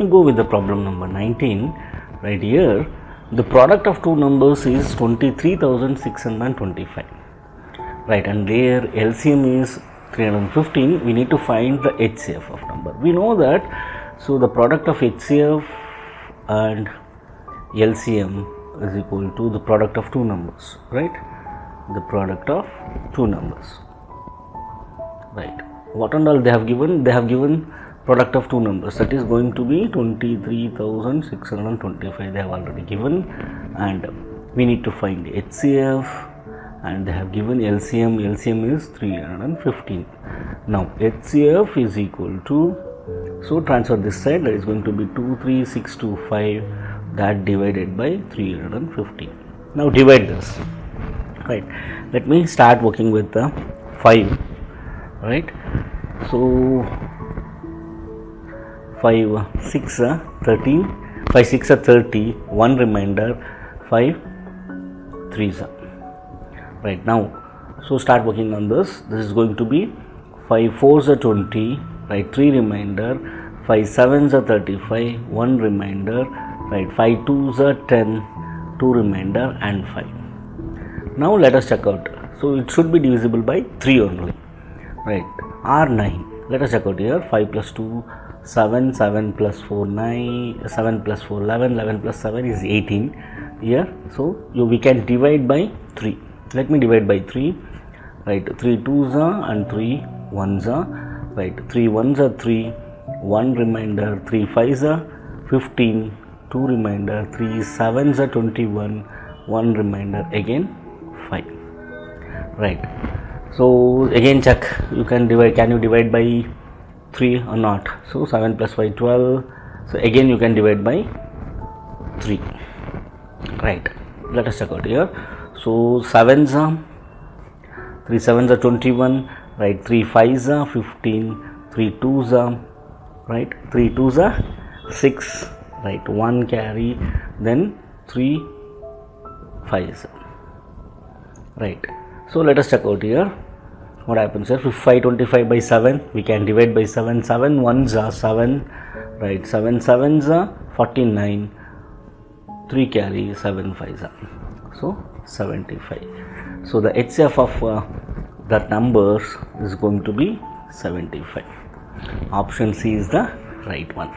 You go with the problem number 19. Right here, the product of two numbers is 23,625. Right, and their LCM is 315. We need to find the HCF of number. We know that, so the product of HCF and LCM is equal to the product of two numbers, right? The product of two numbers, right? What and all they have given? They have given product of two numbers, that is going to be 23,625. They have already given, and we need to find the HCF, and they have given LCM. LCM is 315. Now HCF is equal to, so transfer this side, that is going to be 23625, that divided by 315. Now divide this, right? Let me start working with the 5, right? So 5 6 13, 5 6 30, 1 remainder, 5 3s, right? Now so start working on this. This is going to be 5 4s 20, right? 3 remainder, 5 7s 35, 1 remainder, right? 5 2s 10, 2 remainder, and 5. Now let us check out. So it should be divisible by 3 only, right? Or 9. Let us check out here. 5 plus 2 7, 7 plus 4 9, 7 plus 4 11, 11 plus 7 is 18 here. So we can divide by 3. Let me divide by 3, right? 3 2s and 3 1s, right? 3 1s 3, 1 remainder, 3 5s 15, 2 remainder, 3 7s 21, 1 remainder, again 5, right? So again check, you can divide, can you divide by 3 or not? So 7 plus 5 12, so again you can divide by 3, right? Let us check out here. So 7s 3 7s 21, right? 3 5s 15, 3 2s right? 3 2s 6, right? 1 carry, then 3 5s, right? So let us check out here what happens here. 525 by 7, we can divide by 7. 7 1s are 7, right? 7 7s are 49, 3 carry, 7 5s are, so 75. So the HCF of that numbers is going to be 75. Option C is the right one.